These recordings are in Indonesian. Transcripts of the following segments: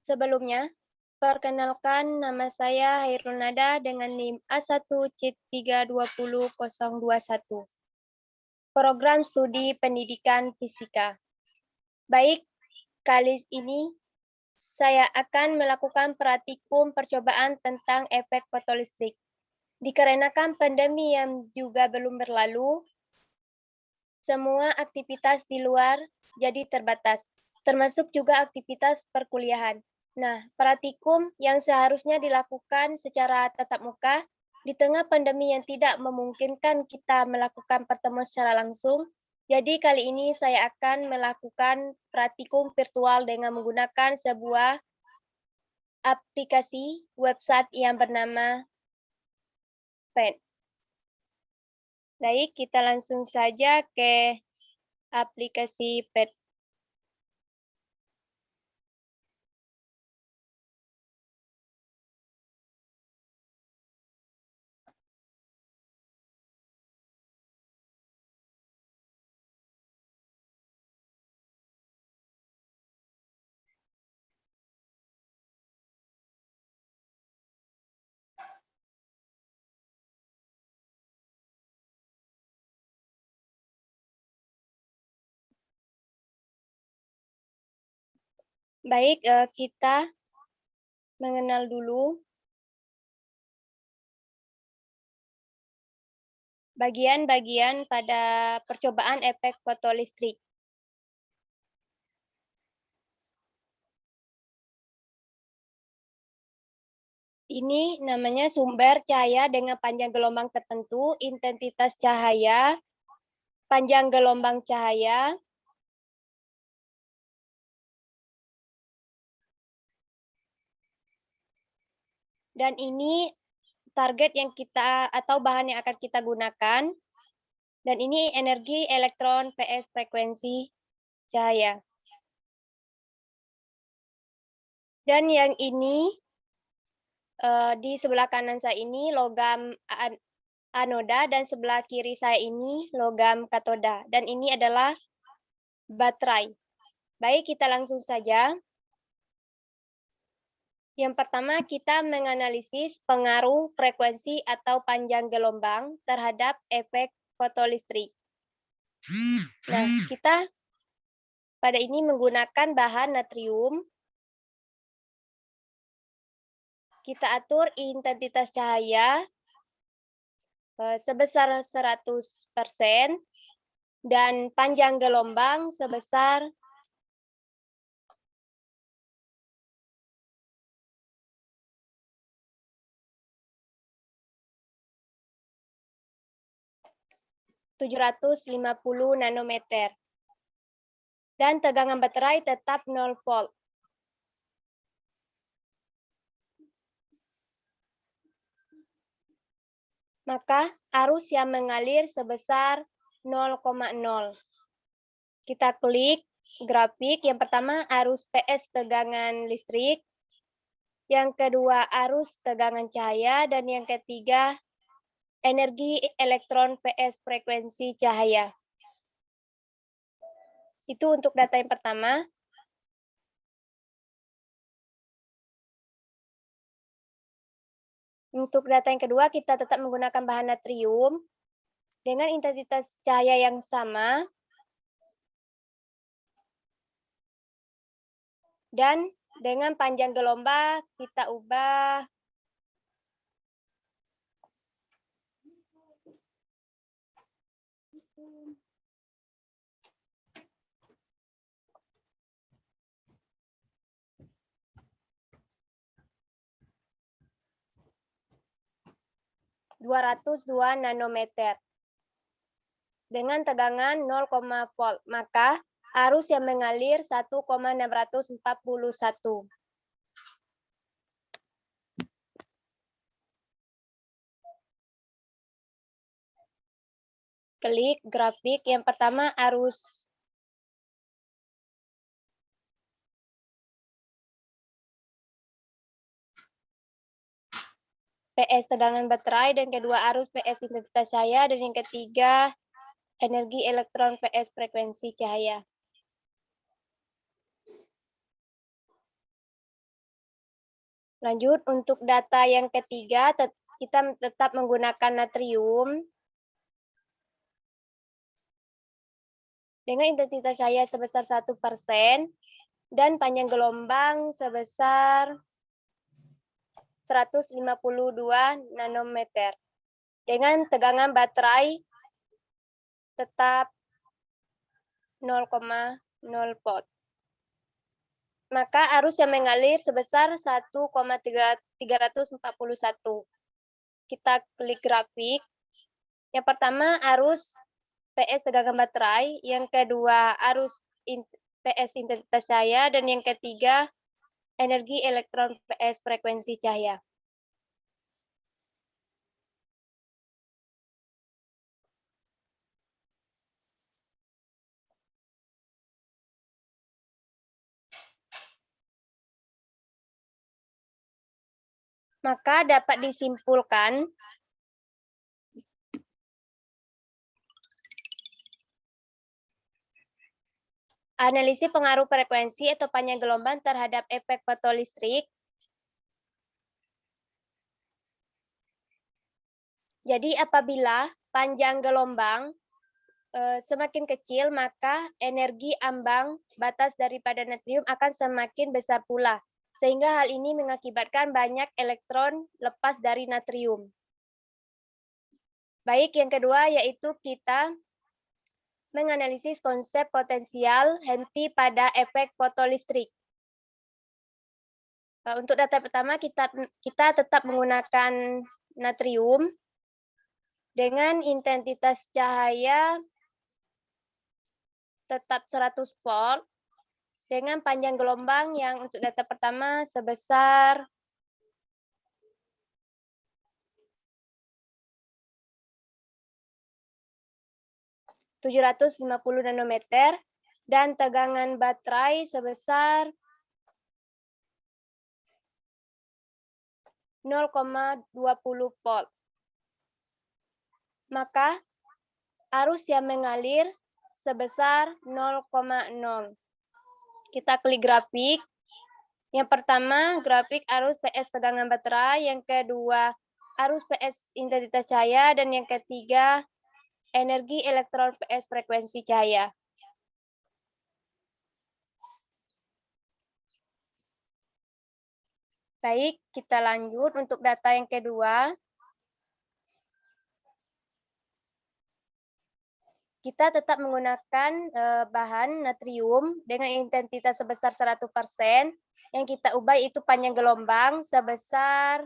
Sebelumnya, perkenalkan nama saya Hairul Nada dengan NIM A1C320021. Program Studi Pendidikan Fisika. Baik, kali ini saya akan melakukan praktikum percobaan tentang efek fotolistrik. Dikarenakan pandemi yang juga belum berlalu, semua aktivitas di luar jadi terbatas, termasuk juga aktivitas perkuliahan. Nah, praktikum yang seharusnya dilakukan secara tatap muka di tengah pandemi yang tidak memungkinkan kita melakukan pertemuan secara langsung. Jadi kali ini saya akan melakukan praktikum virtual dengan menggunakan sebuah aplikasi website yang bernama PEN. Baik, kita langsung saja ke aplikasi PEN. Baik, kita mengenal dulu bagian-bagian pada percobaan efek fotolistrik. Ini namanya sumber cahaya dengan panjang gelombang tertentu, intensitas cahaya, panjang gelombang cahaya, dan ini target yang kita atau bahan yang akan kita gunakan, dan ini energi elektron PS frekuensi cahaya. Dan yang ini di sebelah kanan saya ini logam anoda dan sebelah kiri saya ini logam katoda. Dan ini adalah baterai. Baik, kita langsung saja. Yang pertama, kita menganalisis pengaruh frekuensi atau panjang gelombang terhadap efek fotolistrik. Nah, kita pada ini menggunakan bahan natrium. Kita atur intensitas cahaya sebesar 100% dan panjang gelombang sebesar 750 nanometer. Dan tegangan baterai tetap 0 volt. Maka arus yang mengalir sebesar 0,0. Kita klik grafik. Yang pertama arus PS tegangan listrik. Yang kedua arus tegangan cahaya. Dan yang ketiga energi elektron PS frekuensi cahaya. Itu untuk data yang pertama. Untuk data yang kedua, kita tetap menggunakan bahan natrium dengan intensitas cahaya yang sama dan dengan panjang gelombang kita ubah 202 nanometer dengan tegangan 0, volt. Maka arus yang mengalir 1,641. Klik grafik. Yang pertama arus PS tegangan baterai, dan kedua arus PS intensitas cahaya, dan yang ketiga energi elektron PS frekuensi cahaya. Lanjut, untuk data yang ketiga, kita tetap menggunakan natrium dengan intensitas cahaya sebesar 1% dan panjang gelombang sebesar 152 nanometer. Dengan tegangan baterai tetap 0,0 volt. Maka arus yang mengalir sebesar 1,341. Kita klik grafik. Yang pertama arus PS tegangan baterai, yang kedua arus PS intensitas cahaya, dan yang ketiga energi elektron PS frekuensi cahaya. Maka dapat disimpulkan analisis pengaruh frekuensi atau panjang gelombang terhadap efek fotolistrik. Jadi apabila panjang gelombang semakin kecil, maka energi ambang batas daripada natrium akan semakin besar pula. Sehingga hal ini mengakibatkan banyak elektron lepas dari natrium. Baik, yang kedua yaitu kita menganalisis konsep potensial henti pada efek fotolistrik. Untuk data pertama kita tetap menggunakan natrium dengan intensitas cahaya tetap 100 volt dengan panjang gelombang yang untuk data pertama sebesar 750 nanometer dan tegangan baterai sebesar 0,20 volt. Maka arus yang mengalir sebesar 0,0. Kita klik grafik. Yang pertama, grafik arus PS tegangan baterai, yang kedua, arus PS intensitas cahaya, dan yang ketiga, energi elektron PS frekuensi cahaya. Baik, kita lanjut untuk data yang kedua. Kita tetap menggunakan bahan natrium dengan intensitas sebesar 100%. Yang kita ubah itu panjang gelombang sebesar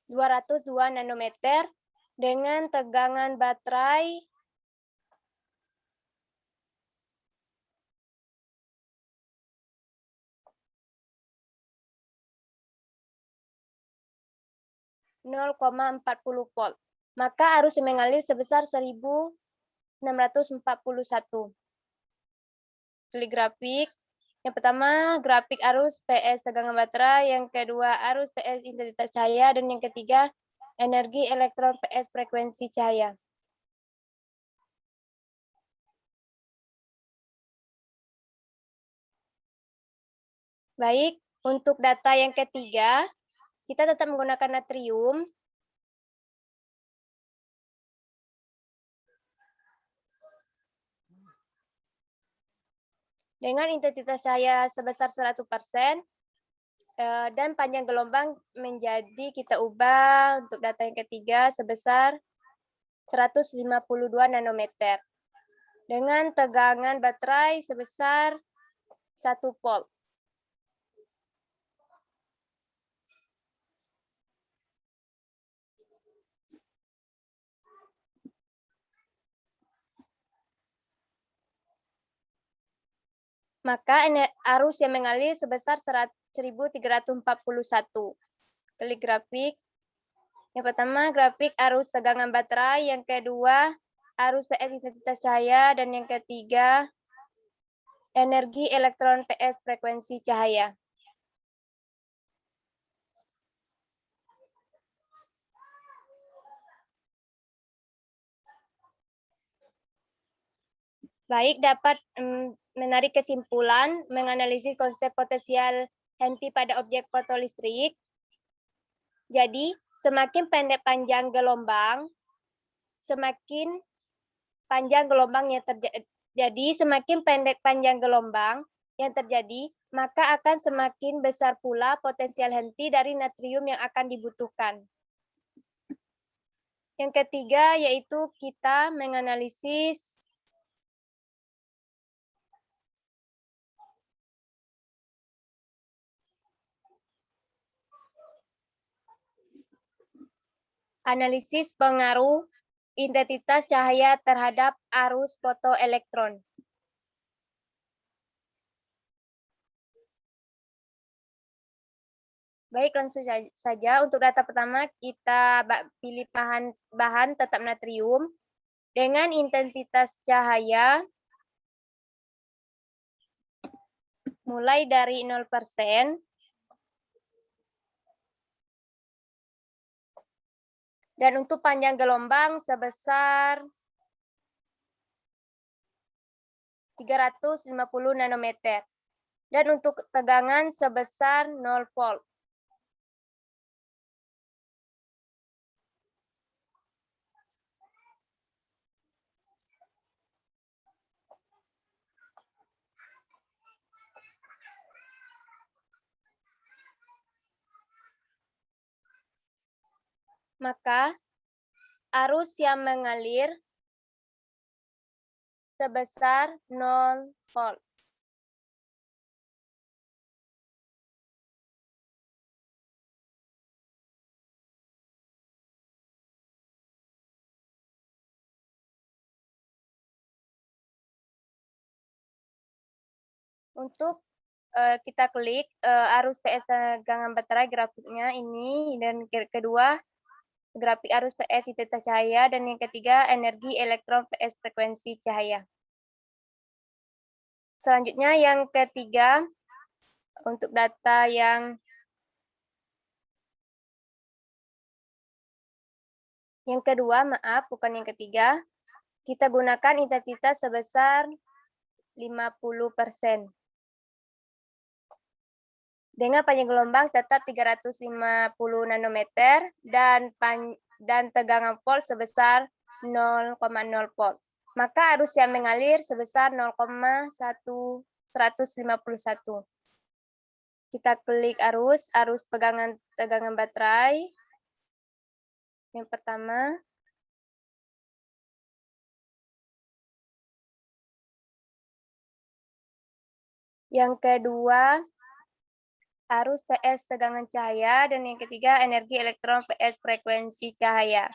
202 nanometer dengan tegangan baterai 0,40 volt. Maka arus yang mengalir sebesar 1641. Klik grafik. Yang pertama, grafik arus PS tegangan baterai, yang kedua arus PS intensitas cahaya, dan yang ketiga energi elektron PS frekuensi cahaya. Baik, untuk data yang ketiga, kita tetap menggunakan natrium. Dengan intensitas cahaya sebesar 100%, dan panjang gelombang menjadi kita ubah untuk data yang ketiga sebesar 152 nanometer. Dengan tegangan baterai sebesar 1 volt. Maka arus yang mengalir sebesar 1341. Klik grafik. Yang pertama, grafik arus tegangan baterai, yang kedua, arus PS intensitas cahaya, dan yang ketiga, Energi elektron PS frekuensi cahaya. Baik, dapat menarik kesimpulan menganalisis konsep potensial henti pada objek fotolistrik. Jadi, semakin pendek panjang gelombang, semakin panjang gelombang yang terjadi. Jadi, semakin pendek panjang gelombang yang terjadi, maka akan semakin besar pula potensial henti dari natrium yang akan dibutuhkan. Yang ketiga yaitu kita menganalisis analisis pengaruh intensitas cahaya terhadap arus fotoelektron. Baik, langsung saja. Untuk data pertama, kita pilih bahan tetap natrium dengan intensitas cahaya mulai dari 0%, dan untuk panjang gelombang sebesar 350 nanometer. Dan untuk tegangan sebesar 0 volt. Maka arus yang mengalir sebesar 0 volt. Untuk kita klik arus PS tegangan baterai grafiknya ini, dan kedua grafik arus PS intensitas cahaya, dan yang ketiga energi elektron PS frekuensi cahaya. Selanjutnya yang ketiga, untuk data yang kedua, maaf, bukan yang ketiga, kita gunakan intensitas sebesar 50%. Dengan panjang gelombang tetap 350 nanometer dan tegangan volt sebesar 0,0 volt. Maka arus yang mengalir sebesar 0,151. Kita klik arus tegangan baterai. Yang pertama. Yang kedua, arus PS tegangan cahaya, dan yang ketiga energi elektron PS frekuensi cahaya.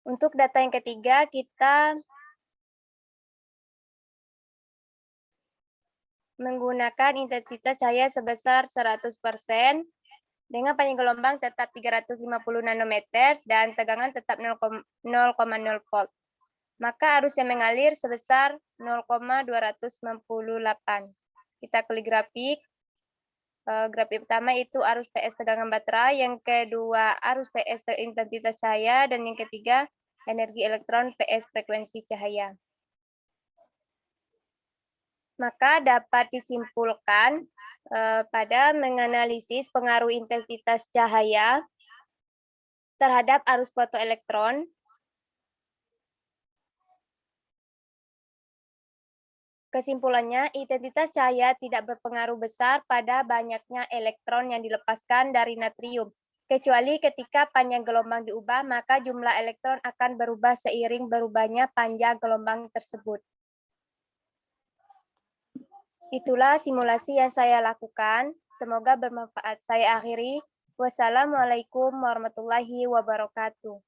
Untuk data yang ketiga, kita menggunakan intensitas cahaya sebesar 100%, dengan panjang gelombang tetap 350 nanometer dan tegangan tetap 0,0 volt. Maka arus yang mengalir sebesar 0,298. Kita klik grafik. Grafik pertama itu arus PS tegangan baterai, yang kedua arus PS intensitas cahaya, dan yang ketiga energi elektron PS frekuensi cahaya. Maka dapat disimpulkan pada menganalisis pengaruh intensitas cahaya terhadap arus fotoelektron, kesimpulannya, intensitas cahaya tidak berpengaruh besar pada banyaknya elektron yang dilepaskan dari natrium. Kecuali ketika panjang gelombang diubah, maka jumlah elektron akan berubah seiring berubahnya panjang gelombang tersebut. Itulah simulasi yang saya lakukan. Semoga bermanfaat. Saya akhiri. Wassalamualaikum warahmatullahi wabarakatuh.